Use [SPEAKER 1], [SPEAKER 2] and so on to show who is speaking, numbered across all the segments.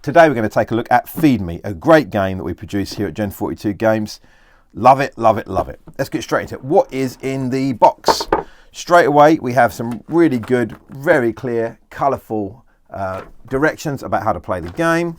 [SPEAKER 1] Today we're going to take a look at Feed Me, a great game that we produce here at Gen 42 Games. Love it, love it, love it. Let's get straight into it. What is in the box? Straight away, we have some really good, very clear, colourful directions about how to play the game.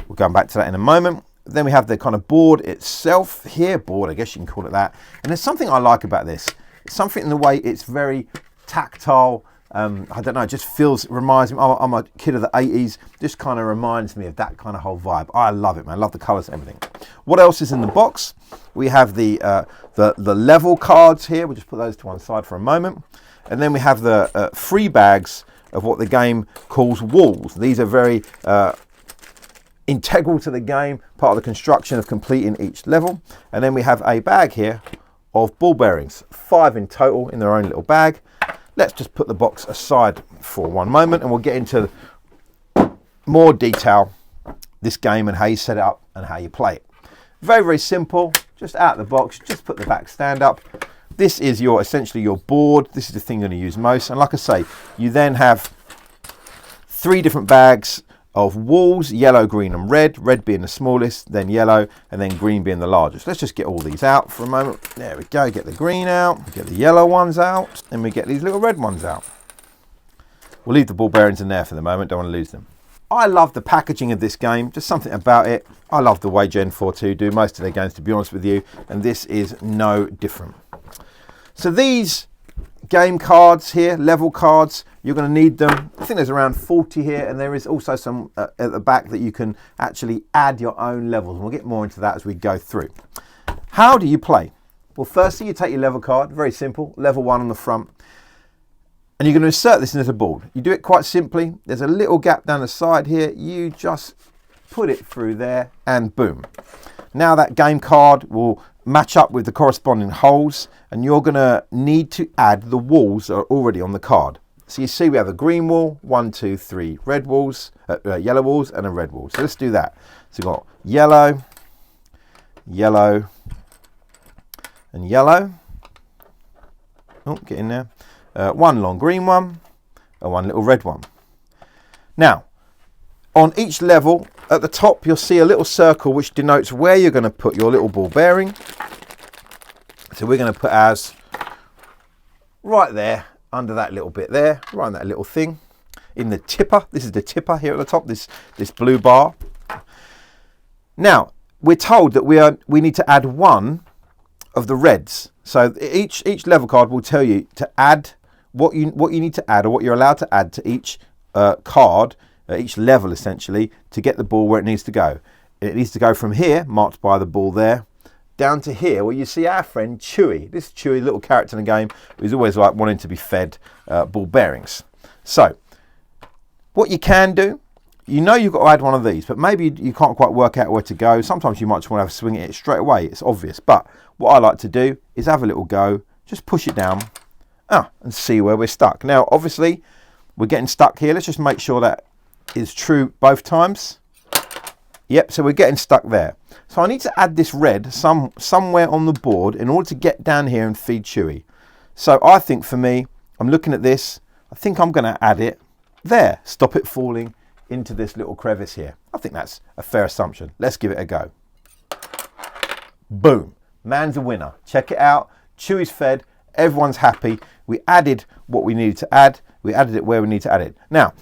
[SPEAKER 1] We'll go back to that in a moment. Then we have the kind of board itself here. Board, I guess you can call it that. And there's something I like about this. It's something in the way it's very tactile. I don't know, it just reminds me, I'm a kid of the 80s, just kind of reminds me of that kind of whole vibe. I love it, man. I love the colours and everything. What else is in the box? We have the level cards here. We'll just put those to one side for a moment. And then we have the free bags of what the game calls walls. These are very integral to the game, part of the construction of completing each level. And then we have a bag here of ball bearings, 5 in total in their own little bag. Let's just put the box aside for one moment and we'll get into more detail this game and how you set it up and how you play it. Very, very simple, just out of the box, just put the back stand up. This is essentially your board. This is the thing you're going to use most. And like I say, you then have 3 different bags of walls, yellow, green and red being the smallest, then yellow, and then green being the largest. Let's just get all these out for a moment. There we go, get the green out, get the yellow ones out, and we get these little red ones out. We'll leave the ball bearings in there for the moment, don't want to lose them. I love the packaging of this game, just something about it. I love the way Gen 42 do most of their games, to be honest with you, and this is no different. So these game cards here, level cards, you're going to need them. I think there's around 40 here, and there is also some at the back that you can actually add your own levels. And we'll get more into that as we go through. How do you play? Well, firstly, you take your level card, very simple, level 1 on the front, and you're going to insert this into the board. You do it quite simply. There's a little gap down the side here. You just put it through there, and boom. Now that game card will match up with the corresponding holes, and you're going to need to add the walls that are already on the card. So you see we have a green wall, 1, 2, 3 red walls, yellow walls and a red wall. So let's do that. So we've got yellow, yellow and yellow. Oh, get in there. 1 long green one and 1 little red one. Now, on each level, at the top, you'll see a little circle which denotes where you're going to put your little ball bearing. So we're going to put ours right there, under that little bit there, right on that little thing. In the tipper, this is the tipper here at the top, this blue bar. Now, we're told that we need to add 1 of the reds. So each level card will tell you to add what you need to add, or what you're allowed to add to each card, each level essentially, to get the ball where it needs to go. It needs to go from here, marked by the ball there, down to here where you see our friend Chewy. This Chewy, little character in the game, who's always like wanting to be fed ball bearings. So what you can do, you've got to add 1 of these, but maybe you can't quite work out where to go. Sometimes you might just want to have a swing at it straight away. It's obvious, but what I like to do is have a little go, just push it down and see where we're stuck. Now obviously we're getting stuck here. Let's just make sure that is true both times. Yep, so we're getting stuck there. So I need to add this red somewhere on the board in order to get down here and feed Chewy. So I think for me, I'm looking at this, I think I'm going to add it there. Stop it falling into this little crevice here. I think that's a fair assumption. Let's give it a go. Boom. Man's a winner. Check it out. Chewy's fed. Everyone's happy. We added what we needed to add. We added it where we need to add it. Now,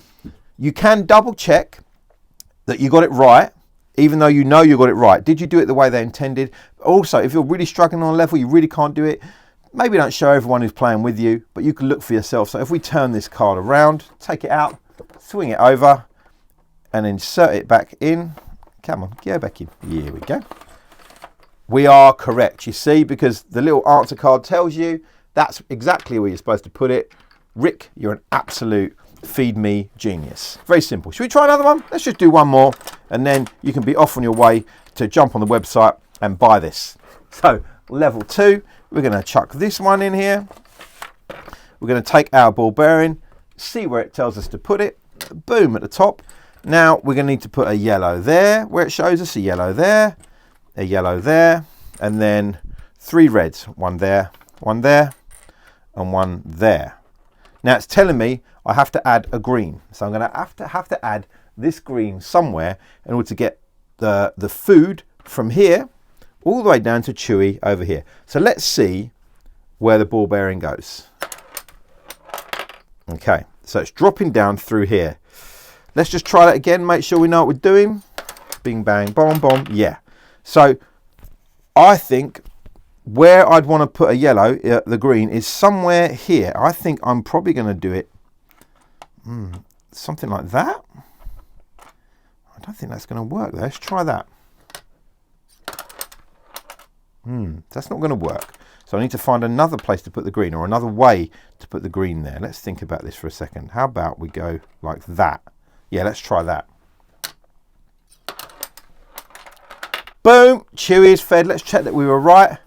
[SPEAKER 1] you can double check that you got it right, even though you know you got it right. Did you do it the way they intended? Also, if you're really struggling on a level, you really can't do it, maybe don't show everyone who's playing with you, but you can look for yourself. So if we turn this card around, take it out, swing it over, and insert it back in. Come on, go back in. Here we go. We are correct, you see, because the little answer card tells you that's exactly where you're supposed to put it. Rick, you're an absolute Feed Me genius. Very simple. Should we try another one? Let's just do 1 more, and then you can be off on your way to jump on the website and buy this. So level 2, we're going to chuck this one in here. We're going to take our ball bearing, see where it tells us to put it. Boom, at the top. Now we're going to need to put a yellow there where it shows us a yellow there, and then 3 reds, 1 there, and 1 there. Now it's telling me I have to add a green, so I'm going to have to add this green somewhere in order to get the food from here all the way down to Chewy over here. So let's see where the ball bearing goes. Okay, so it's dropping down through here. Let's just try that again, make sure we know what we're doing. Bing, bang, bomb, bomb. Yeah. So I think where I'd want to put a yellow, the green, is somewhere here. I think I'm probably going to do it something like that. I don't think that's going to work. Let's try that. That's not going to work. So I need to find another place to put the green, or another way to put the green there. Let's think about this for a second. How about we go like that? Yeah, let's try that. Boom, Chewy is fed. Let's check that we were right.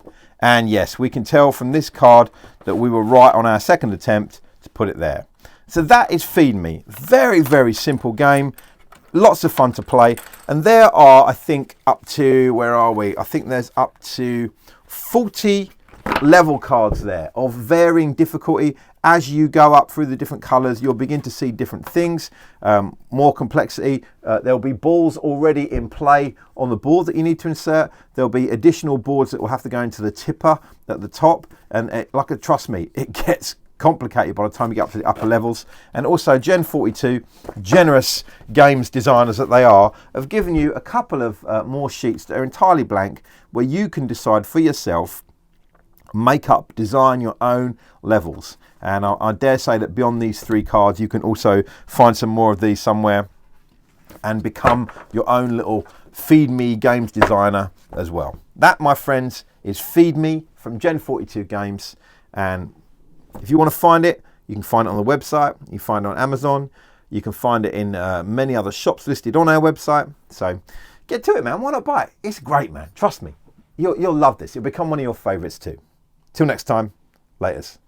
[SPEAKER 1] And yes, we can tell from this card that we were right on our second attempt to put it there. So that is Feed Me. Very, very simple game. Lots of fun to play. And there are, I think, up to, where are we? I think there's up to 40 level cards there of varying difficulty. As you go up through the different colours, you'll begin to see different things, more complexity. There'll be balls already in play on the board that you need to insert. There'll be additional boards that will have to go into the tipper at the top. And trust me, it gets complicated by the time you get up to the upper levels. And also Gen 42, generous games designers that they are, have given you a couple of more sheets that are entirely blank, where you can decide for yourself, make up, design your own levels. And I dare say that beyond these 3 cards, you can also find some more of these somewhere and become your own little Feed Me games designer as well. That, my friends, is Feed Me from Gen 42 Games. And if you want to find it, you can find it on the website. You can find it on Amazon. You can find it in many other shops listed on our website. So get to it, man. Why not buy it? It's great, man. Trust me. You'll love this. It'll become one of your favourites too. Till next time, laters.